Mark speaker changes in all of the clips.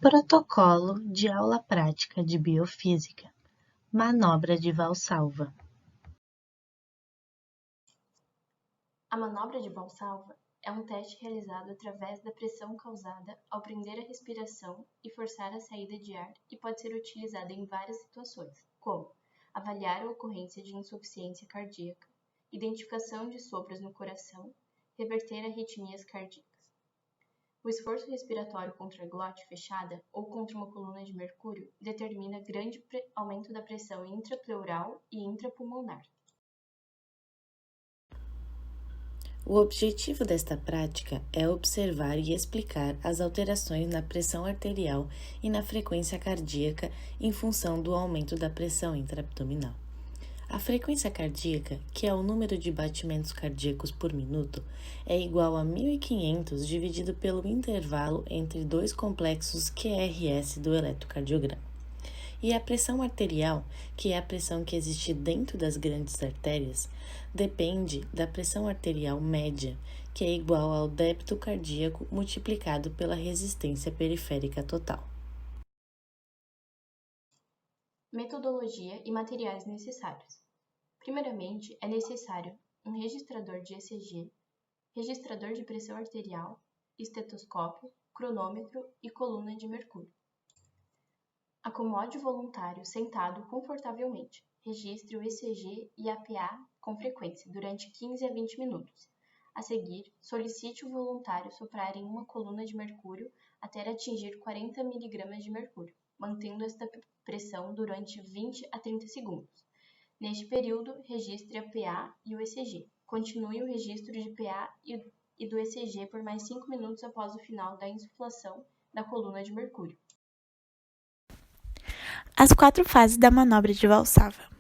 Speaker 1: Protocolo de aula prática de biofísica, manobra de Valsalva.
Speaker 2: A manobra de Valsalva é um teste realizado através da pressão causada ao prender a respiração e forçar a saída de ar e pode ser utilizada em várias situações, como avaliar a ocorrência de insuficiência cardíaca, identificação de sopros no coração, reverter arritmias cardíacas. O esforço respiratório contra a glote fechada ou contra uma coluna de mercúrio determina grande aumento da pressão intrapleural e intrapulmonar.
Speaker 3: O objetivo desta prática é observar e explicar as alterações na pressão arterial e na frequência cardíaca em função do aumento da pressão intraabdominal. A frequência cardíaca, que é o número de batimentos cardíacos por minuto, é igual a 1.500 dividido pelo intervalo entre dois complexos QRS do eletrocardiograma. E a pressão arterial, que é a pressão que existe dentro das grandes artérias, depende da pressão arterial média, que é igual ao débito cardíaco multiplicado pela resistência periférica total.
Speaker 2: Metodologia e materiais necessários. Primeiramente, é necessário um registrador de ECG, registrador de pressão arterial, estetoscópio, cronômetro e coluna de mercúrio. Acomode o voluntário sentado confortavelmente. Registre o ECG e a PA com frequência durante 15 a 20 minutos. A seguir, solicite o voluntário soprar em uma coluna de mercúrio até atingir 40 mg de mercúrio, mantendo esta pressão durante 20 a 30 segundos. Neste período, registre a PA e o ECG. Continue o registro de PA e do ECG por mais 5 minutos após o final da insuflação da coluna de mercúrio.
Speaker 4: As 4 fases da manobra de Valsalva.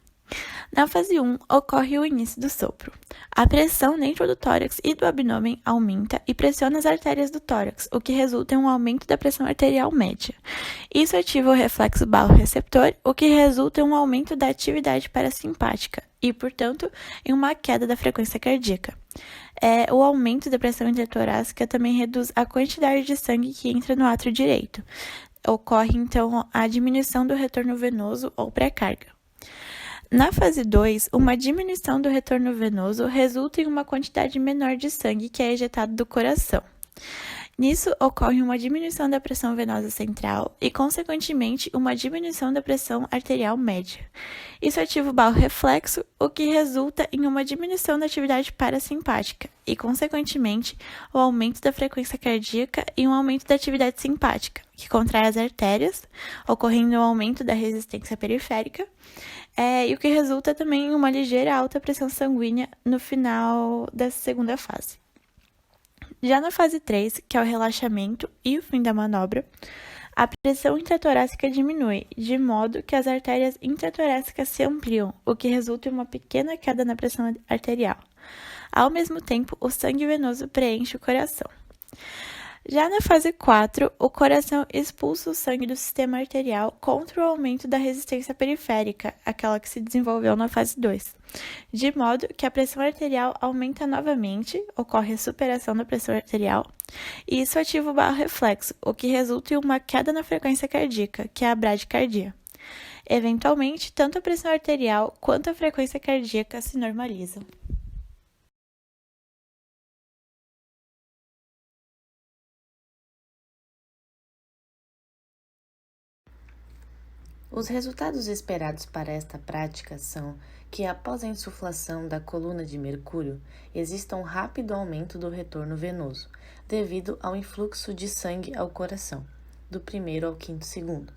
Speaker 4: Na fase 1, ocorre o início do sopro. A pressão dentro do tórax e do abdômen aumenta e pressiona as artérias do tórax, o que resulta em um aumento da pressão arterial média. Isso ativa o reflexo barro-receptor, o que resulta em um aumento da atividade parasimpática e, portanto, em uma queda da frequência cardíaca. O aumento da pressão intratorácica também reduz a quantidade de sangue que entra no átrio direito. Ocorre, então, a diminuição do retorno venoso ou pré-carga. Na fase 2, uma diminuição do retorno venoso resulta em uma quantidade menor de sangue que é ejetado do coração. Nisso, ocorre uma diminuição da pressão venosa central e, consequentemente, uma diminuição da pressão arterial média. Isso ativa o barro-reflexo, o que resulta em uma diminuição da atividade parasimpática e, consequentemente, o aumento da frequência cardíaca e um aumento da atividade simpática, que contrai as artérias, ocorrendo um aumento da resistência periférica, e o que resulta também em uma ligeira alta pressão sanguínea no final da segunda fase. Já na fase 3, que é o relaxamento e o fim da manobra, a pressão intratorácica diminui, de modo que as artérias intratorácicas se ampliam, o que resulta em uma pequena queda na pressão arterial. Ao mesmo tempo, o sangue venoso preenche o coração. Já na fase 4, o coração expulsa o sangue do sistema arterial contra o aumento da resistência periférica, aquela que se desenvolveu na fase 2, de modo que a pressão arterial aumenta novamente, ocorre a superação da pressão arterial, e isso ativa o barro-reflexo, o que resulta em uma queda na frequência cardíaca, que é a bradicardia. Eventualmente, tanto a pressão arterial quanto a frequência cardíaca se normalizam.
Speaker 3: Os resultados esperados para esta prática são que, após a insuflação da coluna de mercúrio, exista um rápido aumento do retorno venoso, devido ao influxo de sangue ao coração, do 1º ao 5º segundo,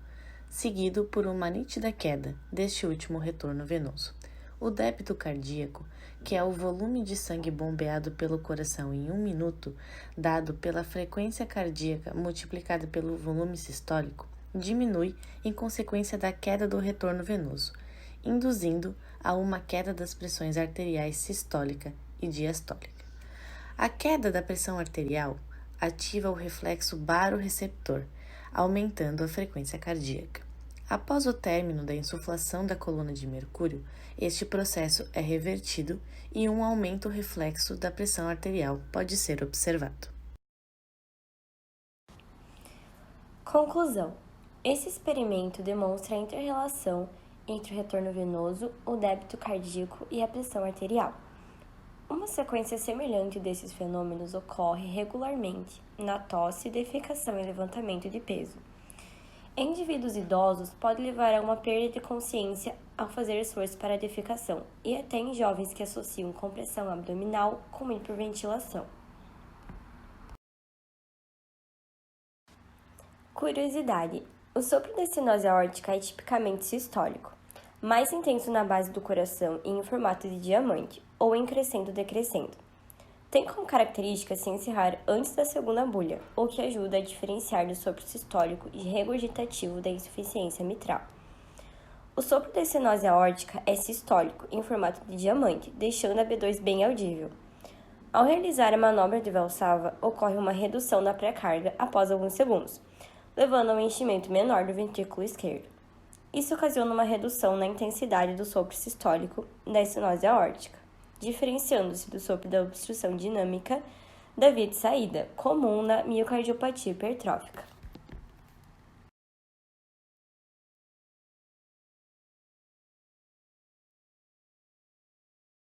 Speaker 3: seguido por uma nítida queda deste último retorno venoso. O débito cardíaco, que é o volume de sangue bombeado pelo coração em 1 minuto, dado pela frequência cardíaca multiplicada pelo volume sistólico, diminui em consequência da queda do retorno venoso, induzindo a uma queda das pressões arteriais sistólica e diastólica. A queda da pressão arterial ativa o reflexo barorreceptor, aumentando a frequência cardíaca. Após o término da insuflação da coluna de mercúrio, este processo é revertido e um aumento reflexo da pressão arterial pode ser observado.
Speaker 5: Conclusão. Esse experimento demonstra a inter-relação entre o retorno venoso, o débito cardíaco e a pressão arterial. Uma sequência semelhante desses fenômenos ocorre regularmente na tosse, defecação e levantamento de peso. Em indivíduos idosos, pode levar a uma perda de consciência ao fazer esforço para a defecação, e até em jovens que associam compressão abdominal com hiperventilação. Curiosidade: o sopro da estenose aórtica é tipicamente sistólico, mais intenso na base do coração e em formato de diamante, ou em crescendo-decrescendo. Tem como característica se encerrar antes da segunda bulha, o que ajuda a diferenciar do sopro sistólico e regurgitativo da insuficiência mitral. O sopro da estenose aórtica é sistólico, em formato de diamante, deixando a B2 bem audível. Ao realizar a manobra de Valsalva, ocorre uma redução da pré-carga após alguns segundos, levando a um enchimento menor do ventrículo esquerdo. Isso ocasiona uma redução na intensidade do sopro sistólico da estenose aórtica, diferenciando-se do sopro da obstrução dinâmica da via de saída, comum na miocardiopatia hipertrófica.